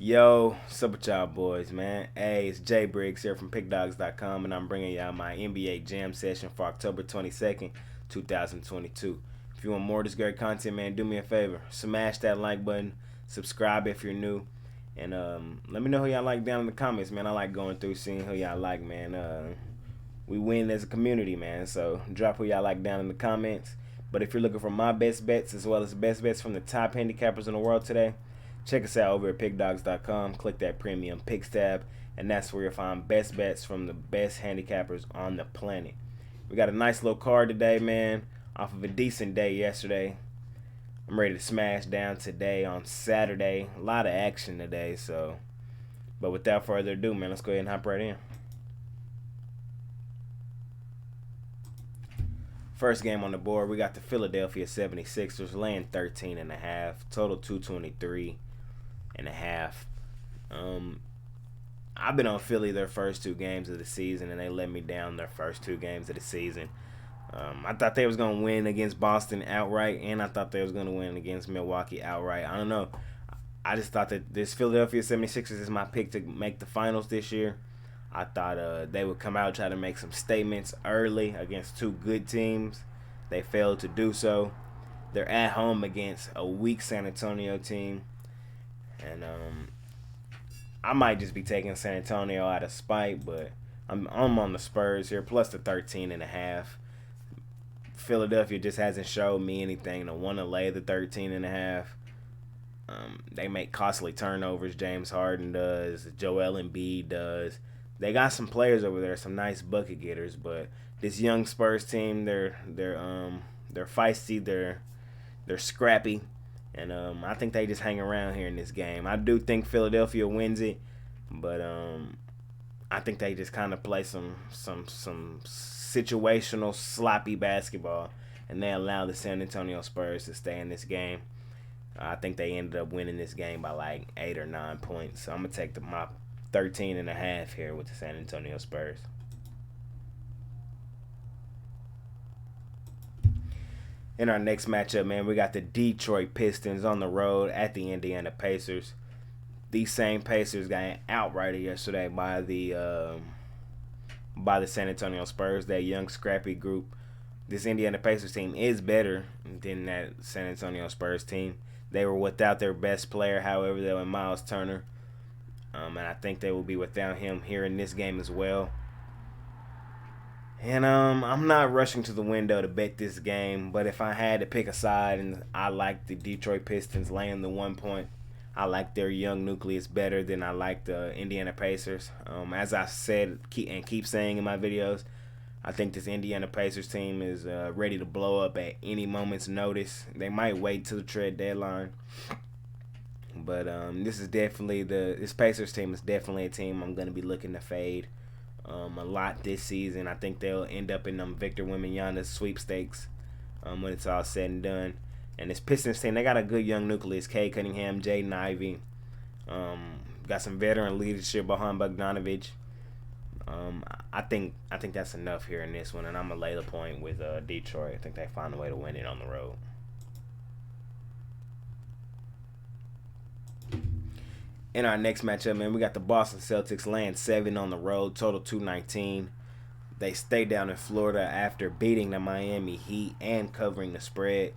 Yo, what's up with y'all boys, man? Hey, it's Jay Briggs here from Pickdawgz.com, and I'm bringing y'all my NBA Jam session for October 22nd, 2022. If you want more of this great content, man, do me a favor. Smash that like button, subscribe if you're new, and let me know who y'all like down in the comments, man. I like going through, seeing who y'all like, man. We win as a community, man, so drop who y'all like down in the comments. But if you're looking for my best bets as well as the best bets from the top handicappers in the world today, check us out over at pickdawgz.com. Click that premium picks tab, and that's where you'll find best bets from the best handicappers on the planet. We got a nice little card today, man, off of a decent day yesterday. I'm ready to smash down today on Saturday. A lot of action today, so. But without further ado, man, let's go ahead and hop right in. First game on the board, we got the Philadelphia 76ers laying 13.5, total 223.5. I've been on Philly their first two games of the season, and they let me down their first two games of the season. I thought they was going to win against Boston outright, and I thought they was going to win against Milwaukee outright. I don't know. I just thought that this Philadelphia 76ers is my pick to make the finals this year. I thought they would come out and try to make some statements early against two good teams. They failed to do so. They're at home against a weak San Antonio team. And I might just be taking San Antonio out of spite, but I'm on the Spurs here, plus the 13.5. Philadelphia just hasn't showed me anything to want to lay the 13.5. They make costly turnovers. James Harden does. Joel Embiid does. They got some players over there, some nice bucket getters, but this young Spurs team, they're feisty, they're scrappy, and I think they just hang around here in this game. I do think Philadelphia wins it, but I think they just kind of play some situational sloppy basketball, and they allow the San Antonio Spurs to stay in this game. I think they ended up winning this game by like 8 or 9 points. So I'm gonna take my 13.5 here with the San Antonio Spurs. In our next matchup, man, we got the Detroit Pistons on the road at the Indiana Pacers. These same Pacers got outrighted yesterday by the San Antonio Spurs, that young scrappy group. This Indiana Pacers team is better than that San Antonio Spurs team. They were without their best player, however, they were Miles Turner. And I think they will be without him here in this game as well. And I'm not rushing to the window to bet this game, but if I had to pick a side, and I like the Detroit Pistons laying the 1 point, I like their young nucleus better than I like the Indiana Pacers. As I said and keep saying in my videos, I think this Indiana Pacers team is ready to blow up at any moment's notice. They might wait till the trade deadline. But this Pacers team is definitely a team I'm going to be looking to fade a lot this season. I think they'll end up in Victor Wembanyama sweepstakes when it's all said and done. And this Pistons team, they got a good young nucleus. Cade Cunningham, Jaden Ivey. Got some veteran leadership behind Bogdanovich. I think that's enough here in this one, and I'm going to lay the point with Detroit. I think they find a way to win it on the road. In our next matchup, man, we got the Boston Celtics laying 7 on the road, total 219. They stay down in Florida after beating the Miami Heat and covering the spread.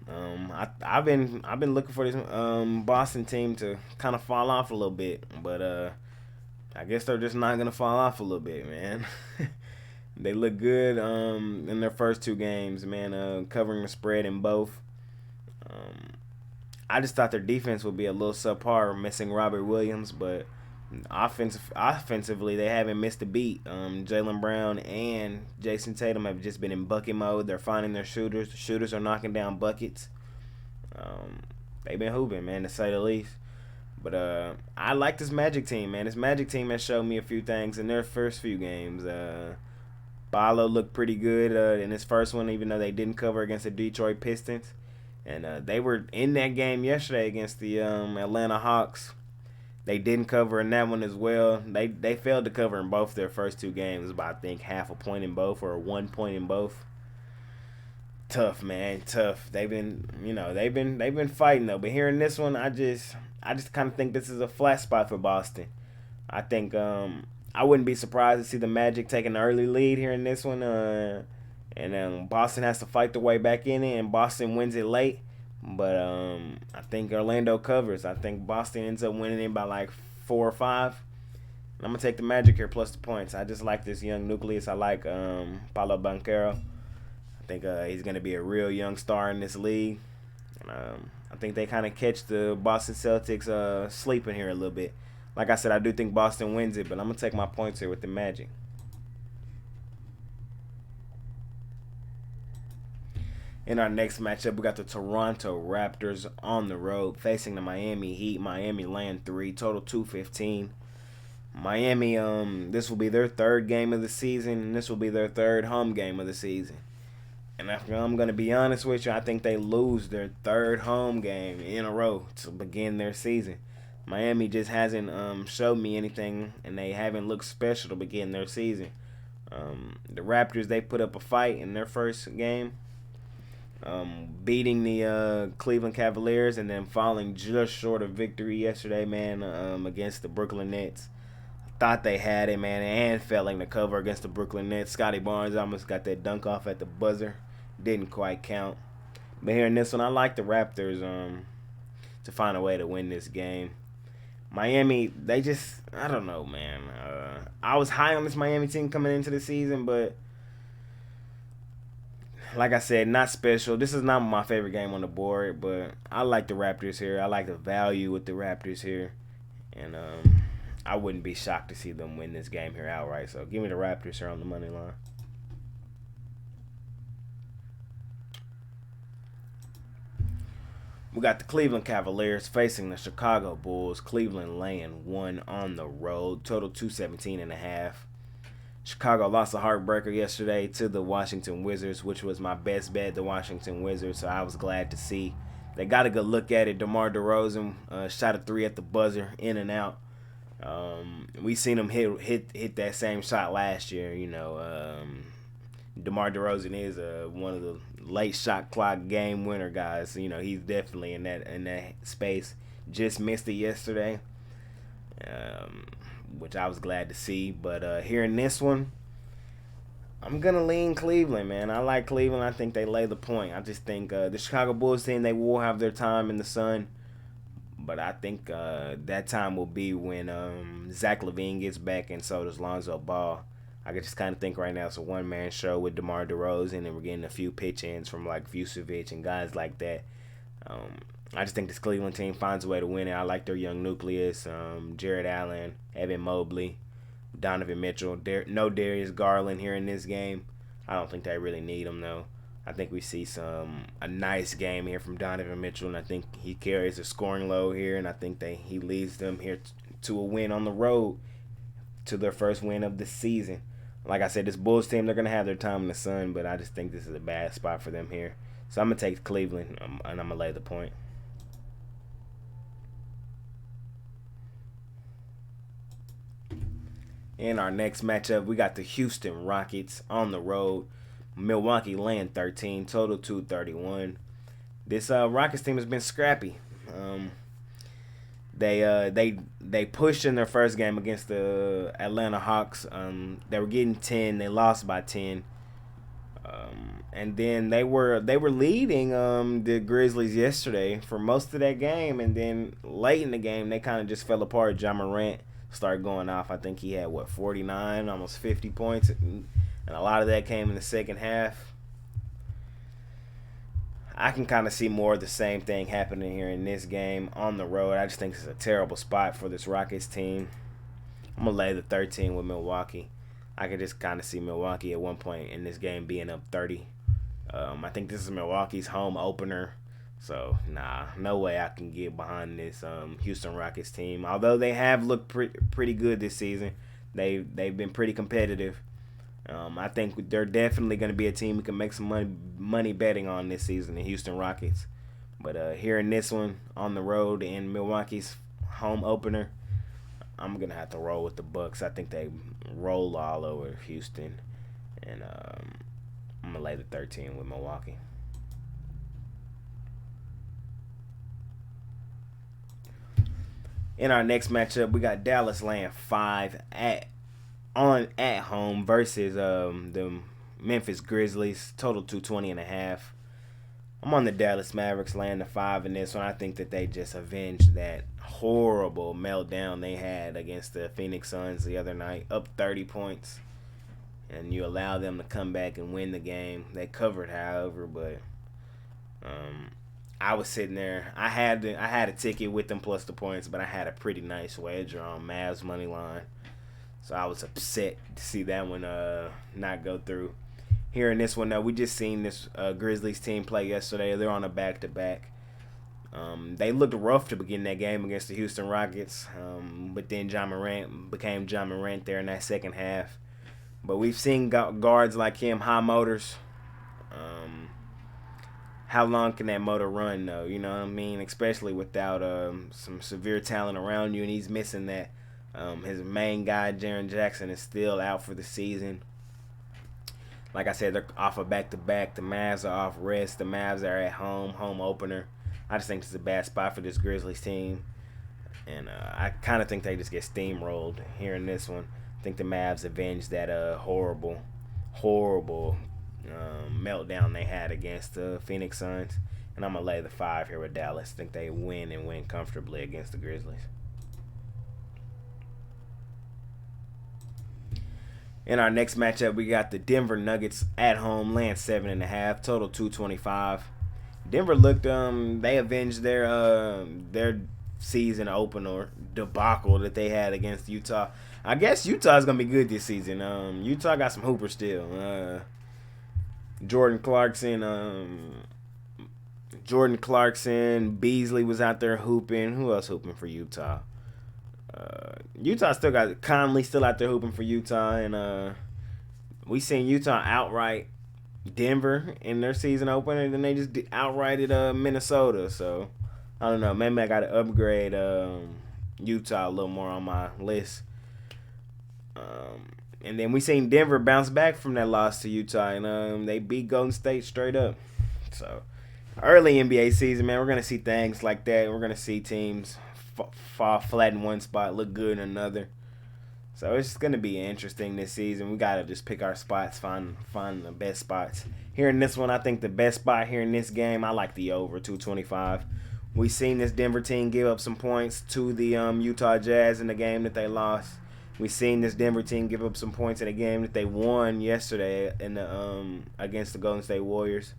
I've been looking for this Boston team to kind of fall off a little bit, but I guess they're just not gonna fall off a little bit, man. They look good in their first two games, man. Covering the spread in both. I just thought their defense would be a little subpar, missing Robert Williams, but offensively they haven't missed a beat. Jaylen Brown and Jason Tatum have just been in bucket mode. They're finding their shooters. The shooters are knocking down buckets. They've been hooping, man, to say the least. But I like this Magic team, man. This Magic team has shown me a few things in their first few games. Ballo looked pretty good in his first one, even though they didn't cover against the Detroit Pistons. And they were in that game yesterday against the Atlanta Hawks. They didn't cover in that one as well. They failed to cover in both their first two games by, I think, half a point in both or 1 point in both. Tough, man, tough. They've been fighting though. But here in this one, I just kind of think this is a flat spot for Boston. I think I wouldn't be surprised to see the Magic take an early lead here in this one. And then Boston has to fight their way back in it, and Boston wins it late. But I think Orlando covers. I think Boston ends up winning it by like 4 or 5. And I'm gonna take the Magic here plus the points. I just like this young nucleus. I like Paulo Banchero. I think he's gonna be a real young star in this league. I think they kind of catch the Boston Celtics sleeping here a little bit. Like I said, I do think Boston wins it, but I'm gonna take my points here with the Magic. In our next matchup, we got the Toronto Raptors on the road facing the Miami Heat. Miami laying 3, total 215. Miami, this will be their third game of the season, and this will be their third home game of the season. And after I'm going to be honest with you, I think they lose their third home game in a row to begin their season. Miami just hasn't showed me anything, and they haven't looked special to begin their season. The Raptors, they put up a fight in their first game, beating the Cleveland Cavaliers and then falling just short of victory yesterday, man, against the Brooklyn Nets. Thought they had it, man, and failing to cover against the Brooklyn Nets. Scotty Barnes almost got that dunk off at the buzzer. Didn't quite count. But here in this one, I like the Raptors to find a way to win this game. Miami, they just, I don't know, man. I was high on this Miami team coming into the season, but like I said, not special. This is not my favorite game on the board, but I like the Raptors here. I like the value with the Raptors here. And I wouldn't be shocked to see them win this game here outright. So give me the Raptors here on the money line. We got the Cleveland Cavaliers facing the Chicago Bulls. Cleveland laying 1 on the road. Total 217.5. Chicago lost a heartbreaker yesterday to the Washington Wizards, which was my best bet, the Washington Wizards. So I was glad to see. They got a good look at it. DeMar DeRozan shot a 3 at the buzzer, in and out. We seen him hit that same shot last year. DeMar DeRozan is one of the late shot clock game winner guys. He's definitely in that space. Just missed it yesterday, which I was glad to see. But here in this one, I'm gonna lean Cleveland, man. I like Cleveland. I think they lay the point. I just think the Chicago Bulls team, they will have their time in the sun. But I think that time will be when Zach LaVine gets back and so does Lonzo Ball. I could just kind of think right now it's a one-man show with DeMar DeRozan, and we're getting a few pitch-ins from like Vucevic and guys like that. I just think this Cleveland team finds a way to win it. I like their young nucleus, Jared Allen, Evan Mobley, Donovan Mitchell. No Darius Garland here in this game. I don't think they really need him, though. I think we see a nice game here from Donovan Mitchell, and I think he carries a scoring load here, and I think he leads them here to a win on the road, to their first win of the season. Like I said, this Bulls team, they're going to have their time in the sun, but I just think this is a bad spot for them here. So I'm going to take Cleveland, and I'm going to lay the point. In our next matchup, we got the Houston Rockets on the road. Milwaukee laying 13, total 231. This Rockets team has been scrappy. They pushed in their first game against the Atlanta Hawks. They were getting 10. They lost by 10. And then they were leading the Grizzlies yesterday for most of that game, and then late in the game they kind of just fell apart. Ja Morant started going off. I think he had 49, almost 50 points, and a lot of that came in the second half. I can kind of see more of the same thing happening here in this game on the road. I just think it's a terrible spot for this Rockets team. I'm going to lay the 13 with Milwaukee. I can just kind of see Milwaukee at one point in this game being up 30. I think this is Milwaukee's home opener. So, no way I can get behind this Houston Rockets team. Although they have looked pretty good this season. They've been pretty competitive. I think they're definitely going to be a team we can make some money betting on this season, the Houston Rockets. But here in this one, on the road in Milwaukee's home opener, I'm going to have to roll with the Bucks. I think they roll all over Houston. And I'm going to lay the 13 with Milwaukee. In our next matchup, we got Dallas laying 5 at home versus the Memphis Grizzlies. Total 220.5. I'm on the Dallas Mavericks laying the 5 in this one. I think that they just avenged that horrible meltdown they had against the Phoenix Suns the other night, up 30 points. And you allow them to come back and win the game. They covered, however, but I was sitting there. I had a ticket with them plus the points, but I had a pretty nice wager on Mavs money line, so I was upset to see that one not go through. Here in this one, though, we just seen this Grizzlies team play yesterday. They're on a back-to-back. They looked rough to begin that game against the Houston Rockets, but then John Morant became John Morant there in that second half. But we've seen guards like him, high motors. How long can that motor run, though? You know what I mean? Especially without some severe talent around you, and he's missing that. His main guy, Jaren Jackson, is still out for the season. Like I said, they're off a back-to-back. The Mavs are off rest. The Mavs are at home opener. I just think it's a bad spot for this Grizzlies team. And I kind of think they just get steamrolled here in this one. I think the Mavs avenged that horrible meltdown they had against the Phoenix Suns. And I'm going to lay the 5 here with Dallas. I think they win and win comfortably against the Grizzlies. In our next matchup, we got the Denver Nuggets at home, laying 7.5, total 225. Denver looked they avenged their season opener debacle that they had against Utah. I guess Utah's gonna be good this season. Utah got some hoopers still. Jordan Clarkson, Beasley was out there hooping. Who else hooping for Utah? Utah still got Conley still out there hooping for Utah, and we seen Utah outright Denver in their season opener, and then they just outrighted Minnesota. So I don't know. Maybe I got to upgrade Utah a little more on my list. And then we seen Denver bounce back from that loss to Utah, and they beat Golden State straight up. So early NBA season, man, we're gonna see things like that. We're gonna see teams fall flat in one spot, look good in another. So it's gonna be interesting this season. We gotta just pick our spots, find the best spots. Here in this one, I think the best spot here in this game, I like the over 225. We seen this Denver team give up some points to the Utah Jazz in the game that they lost. We seen this Denver team give up some points in a game that they won yesterday in the against the Golden State Warriors.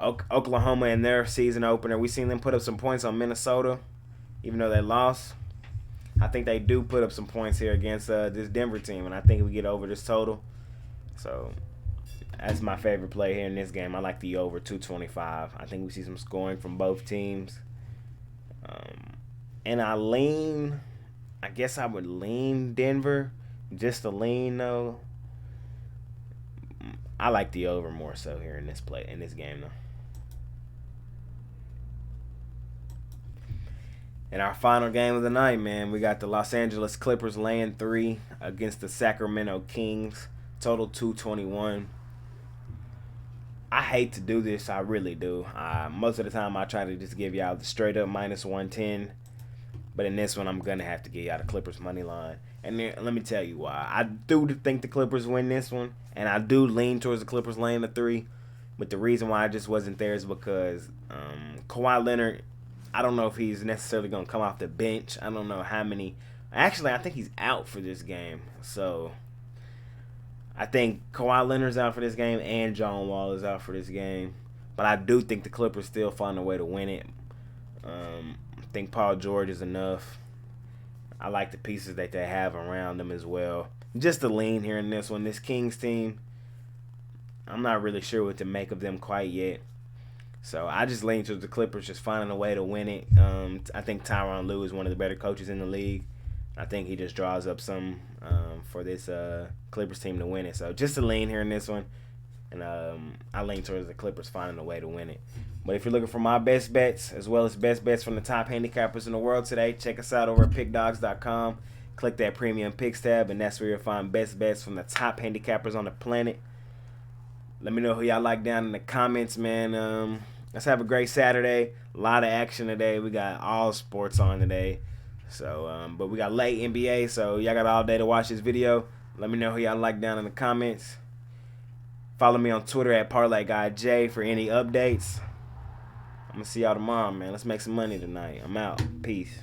Oklahoma in their season opener, we seen them put up some points on Minnesota, even though they lost. I think they do put up some points here against this Denver team, and I think we get over this total. So that's my favorite play here in this game. I like the over 225. I think we see some scoring from both teams. And I guess I would lean Denver, just to lean though. I like the over more so here in this game though. In our final game of the night, man, we got the Los Angeles Clippers laying 3 against the Sacramento Kings. Total 221. I hate to do this, I really do. Most of the time I try to just give y'all the straight up minus 110. But in this one, I'm going to have to give y'all the Clippers money line. And then, let me tell you why. I do think the Clippers win this one. And I do lean towards the Clippers laying the 3. But the reason why I just wasn't there is because Kawhi Leonard, I don't know if he's necessarily going to come off the bench. I don't know how many. Actually, I think he's out for this game. So I think Kawhi Leonard's out for this game and John Wall is out for this game. But I do think the Clippers still find a way to win it. I think Paul George is enough. I like the pieces that they have around them as well. Just a lean here in this one. This Kings team, I'm not really sure what to make of them quite yet. So I just lean to the Clippers just finding a way to win it. I think Tyronn Lue is one of the better coaches in the league. I think he just draws up some for this Clippers team to win it. So just a lean here in this one. And I lean towards the Clippers finding a way to win it. But if you're looking for my best bets, as well as best bets from the top handicappers in the world today, check us out over at Pickdawgz.com. Click that premium picks tab, and that's where you'll find best bets from the top handicappers on the planet. Let me know who y'all like down in the comments, man. Let's have a great Saturday. A lot of action today. We got all sports on today. So, but we got late NBA, so y'all got all day to watch this video. Let me know who y'all like down in the comments. Follow me on Twitter at ParlayGuyJ for any updates. I'm going to see y'all tomorrow, man. Let's make some money tonight. I'm out. Peace.